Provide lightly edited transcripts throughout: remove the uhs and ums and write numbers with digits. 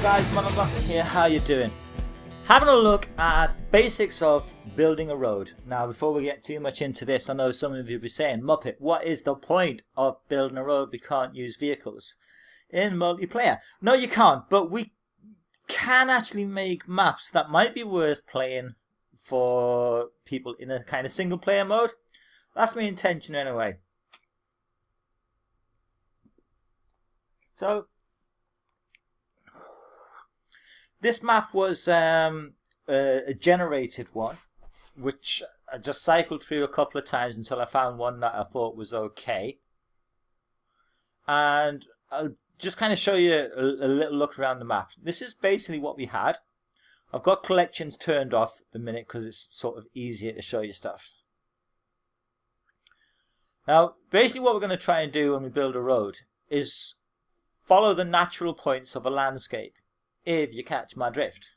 guys, Modification here, how you doing? Having a look at basics of building a road. Now before we get too much into this, I know some of you will be saying, Muppet, what is the point of building a road? We can't use vehicles in multiplayer. No you can't, but we can actually make maps that might be worth playing for people in a kind of single player mode. That's my intention anyway. So this map was a generated one, which I just cycled through a couple of times until I found one that I thought was okay. And I'll just kind of show you a little look around the map. This is basically what we had. I've got collections turned off at the minute because it's sort of easier to show you stuff. Now, basically what we're going to try and do when we build a road is follow the natural points of a landscape, if you catch my drift.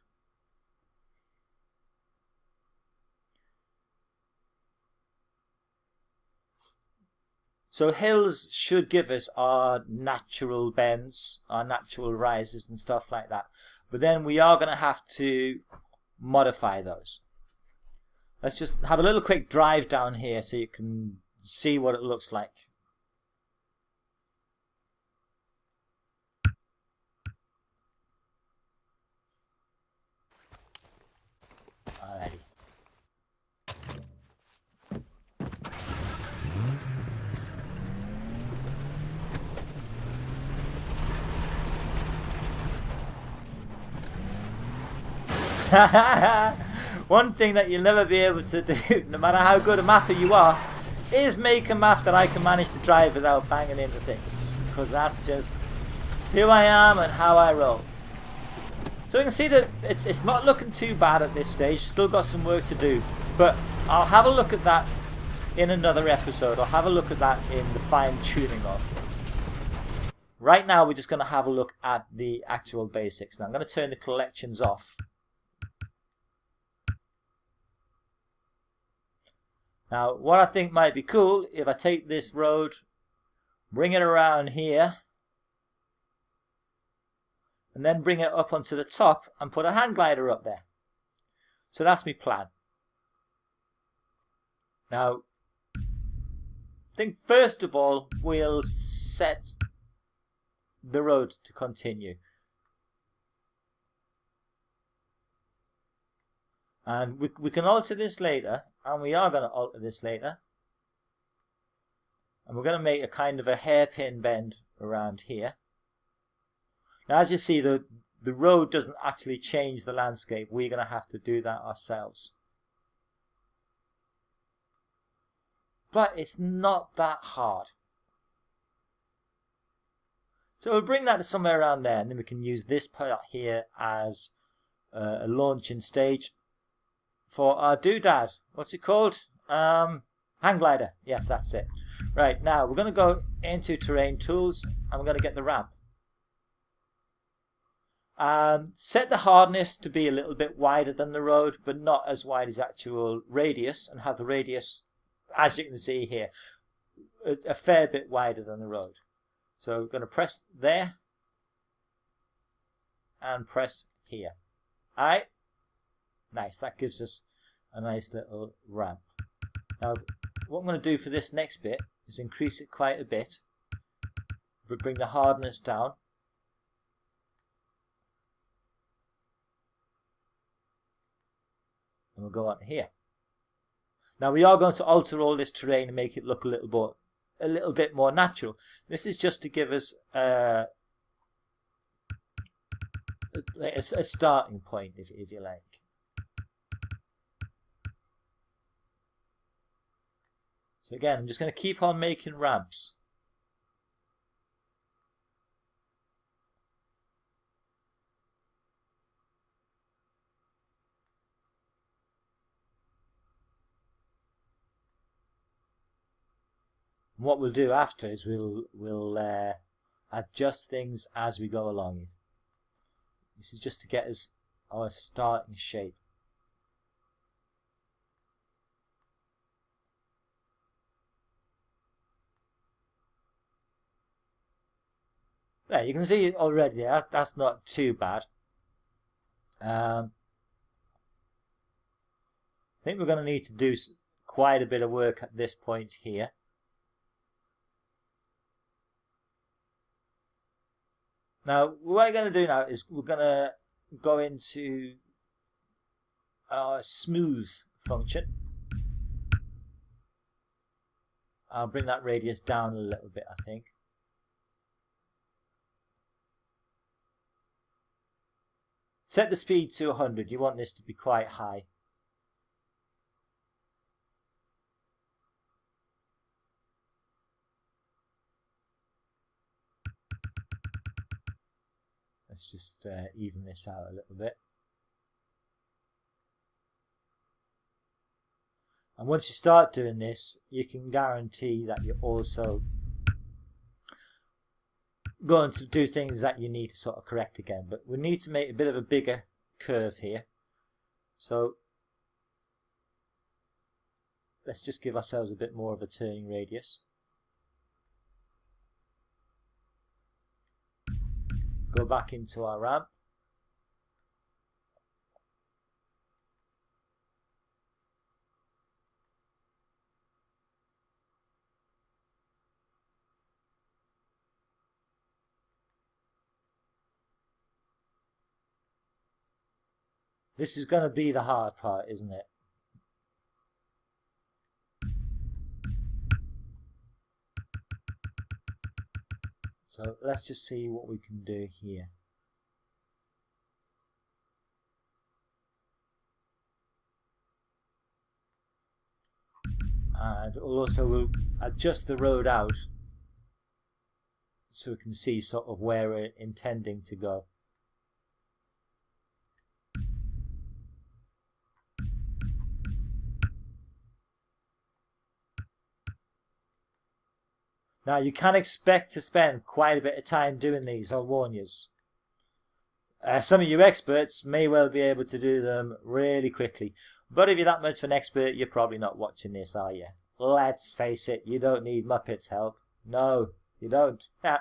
So hills should give us our natural bends, our natural rises and stuff like that. But then we are going to have to modify those. Let's just have a little quick drive down here so you can see what it looks like. Alrighty. One thing that you'll never be able to do, no matter how good a mapper you are, is make a map that I can manage to drive without banging into things. Because that's just who I am and how I roll. So you can see that it's not looking too bad at this stage. Still got some work to do. But I'll have a look at that in another episode. I'll have a look at that in the fine-tuning of it. Right now we're just going to have a look at the actual basics. Now I'm going to turn the collections off. Now, what I think might be cool, if I take this road, bring it around here, and then bring it up onto the top and put a hang glider up there. So that's my plan. Now, I think first of all, we'll set the road to continue. And we can alter this later. And we are going to alter this later. And we're going to make a kind of a hairpin bend around here. Now as you see, the road doesn't actually change the landscape. We're going to have to do that ourselves. But it's not that hard. So we'll bring that to somewhere around there. And then we can use this part here as a launching stage for our doodad. What's it called? Hang glider. Yes, that's it. Right, now we're going to go into terrain tools and we're going to get the ramp. Set the hardness to be a little bit wider than the road, but not as wide as actual radius, and have the radius, as you can see here, a fair bit wider than the road. So we're going to press there and press here. Alright. Nice, that gives us a nice little ramp. Now, what I'm going to do for this next bit is increase it quite a bit, but bring the hardness down. And we'll go on here. Now we are going to alter all this terrain and make it look a little bit more natural. This is just to give us a starting point, if you like. So again, I'm just going to keep on making ramps. And what we'll do after is we'll adjust things as we go along. This is just to get us our starting shape. Yeah, you can see already that's not too bad. I think we're going to need to do quite a bit of work at this point here. Now, what we're going to do now is we're going to go into our smooth function. I'll bring that radius down a little bit, I think. Set the speed to 100. You want this to be quite high. Let's just even this out a little bit. And once you start doing this, you can guarantee that you're also going to do things that you need to sort of correct again. But we need to make a bit of a bigger curve here. So let's just give ourselves a bit more of a turning radius. Go back into our ramp. This is going to be the hard part, isn't it? So let's just see what we can do here. And also we'll adjust the road out so we can see sort of where we're intending to go. Now you can expect to spend quite a bit of time doing these, I'll warn you. Some of you experts may well be able to do them really quickly. But if you're that much of an expert, you're probably not watching this, are you? Let's face it, you don't need Muppets' help. No, you don't. Yeah.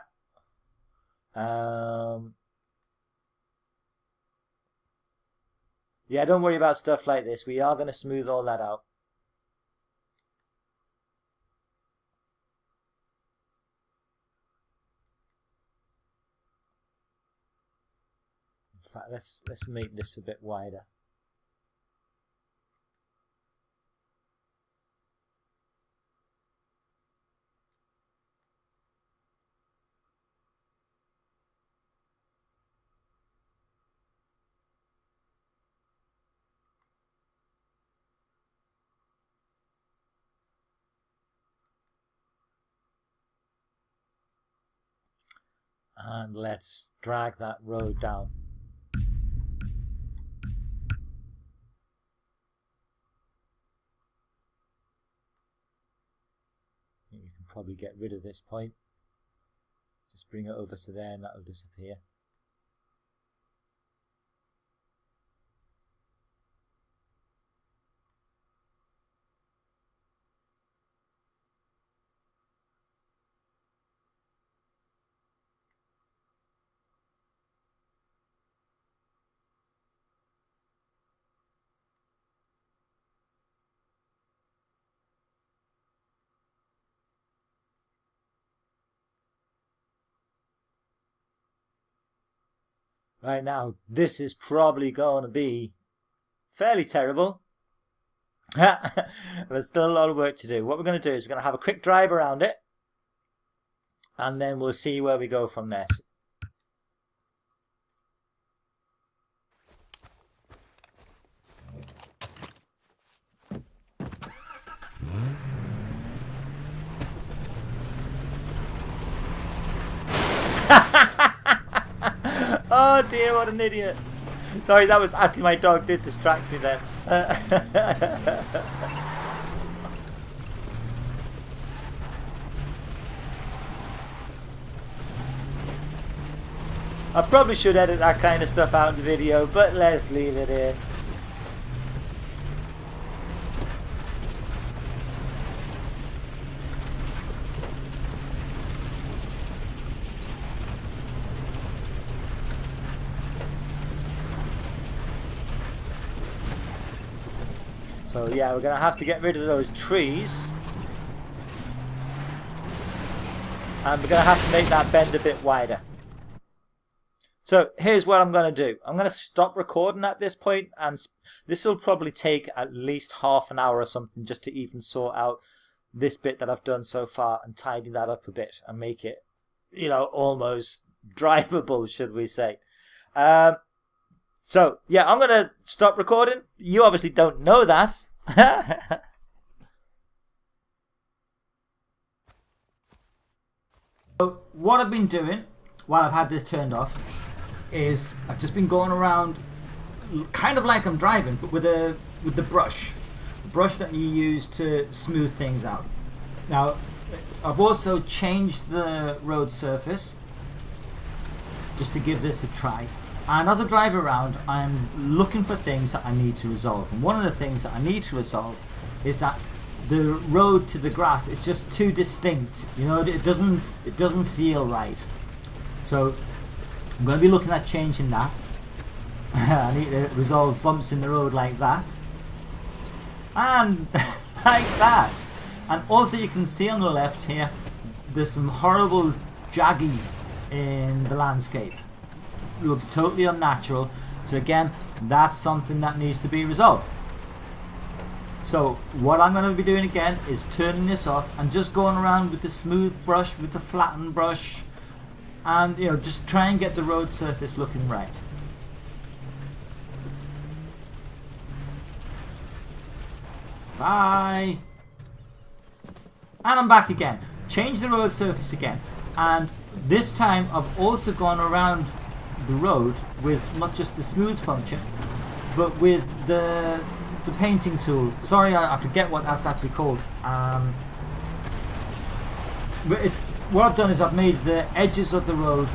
Yeah, don't worry about stuff like this. We are going to smooth all that out. In fact, let's make this a bit wider. And let's drag that road down. You can probably get rid of this point. Just bring it over to there and that will disappear. Right now, this is probably going to be fairly terrible. There's still a lot of work to do. What we're going to do is we're going to have a quick drive around it. And then we'll see where we go from there. Oh dear, what an idiot. Sorry, that was actually my dog did distract me then. I probably should edit that kind of stuff out in the video, but let's leave it in. So yeah, we're going to have to get rid of those trees. And we're going to have to make that bend a bit wider. So here's what I'm going to do. I'm going to stop recording at this point, and this will probably take at least half an hour or something just to even sort out this bit that I've done so far and tidy that up a bit and make it, you know, almost drivable, should we say. So yeah, I'm going to stop recording. You obviously don't know that. So what I've been doing while I've had this turned off is I've just been going around kind of like I'm driving, but with the brush that you use to smooth things out. Now I've also changed the road surface just to give this a try, and as I drive around I'm looking for things that I need to resolve, and one of the things that I need to resolve is that the road to the grass is just too distinct. You know, it doesn't feel right. So I'm going to be looking at changing that. I need to resolve bumps in the road like that. And like that. And also you can see on the left here, there's some horrible jaggies in the landscape. It looks totally unnatural. So again, that's something that needs to be resolved. So what I'm going to be doing again is turning this off and just going around with the smooth brush, with the flattened brush, and you know, just try and get the road surface looking right. Bye. And I'm back again. Change the road surface again, and this time I've also gone around the road with not just the smooth function, but with the painting tool. Sorry, I forget what that's actually called. But what I've done is I've made the edges of the road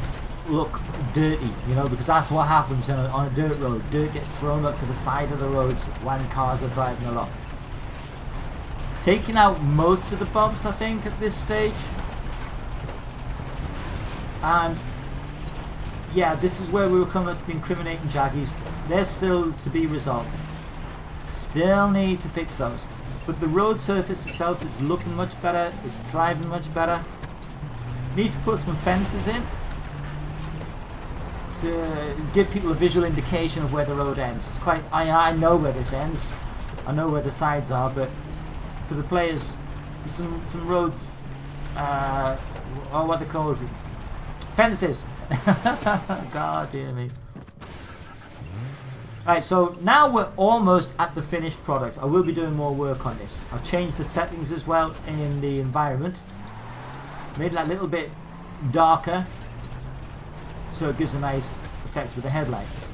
look dirty, you know, because that's what happens on a dirt road. Dirt gets thrown up to the side of the roads when cars are driving along. Taking out most of the bumps, I think, at this stage. And yeah, this is where we were coming up to the incriminating jaggies. They're still to be resolved. Still need to fix those, but the road surface itself is looking much better. It's driving much better. Need to put some fences in to give people a visual indication of where the road ends. It's quite. I know where this ends. I know where the sides are, but for the players, some roads. What they called? Fences. God dear me. Right, so now we're almost at the finished product. I will be doing more work on this. I've changed the settings as well in the environment. Made it a little bit darker, so it gives a nice effect with the headlights.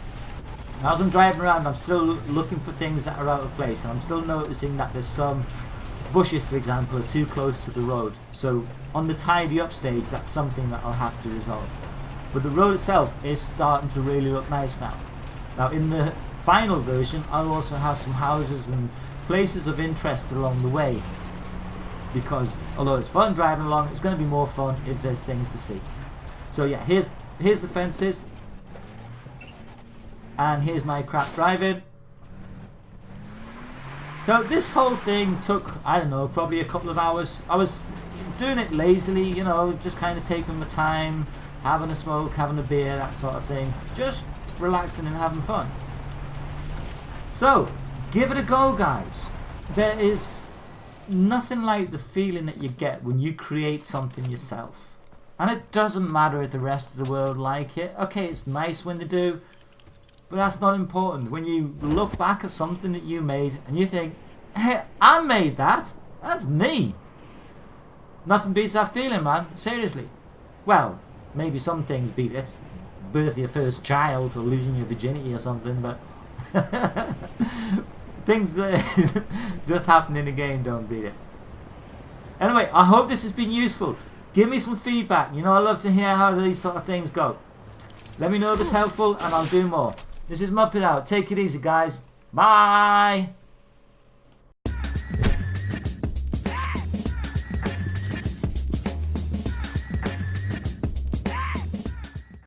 Now, as I'm driving around, I'm still looking for things that are out of place, and I'm still noticing that there's some bushes, for example, are too close to the road. So on the tidy up stage, that's something that I'll have to resolve. But the road itself is starting to really look nice now. Now in the final version, I'll also have some houses and places of interest along the way, because although it's fun driving along, it's going to be more fun if there's things to see. So yeah, here's the fences, and here's my crap driving. So this whole thing took, I don't know, probably a couple of hours. I was doing it lazily, you know, just kind of taking my time, having a smoke, having a beer, that sort of thing. Just relaxing and having fun. So give it a go, guys. There is nothing like the feeling that you get when you create something yourself, and it doesn't matter if the rest of the world like it. Okay, it's nice when they do, but that's not important. When you look back at something that you made and you think, hey, I made that, that's me. Nothing beats that feeling, man. Seriously. Well, maybe some things beat it, birth your first child or losing your virginity or something, but things that just happen in the game don't beat it. Anyway, I hope this has been useful. Give me some feedback. You know, I love to hear how these sort of things go. Let me know if it's helpful and I'll do more. This is Muppet out. Take it easy, guys. Bye.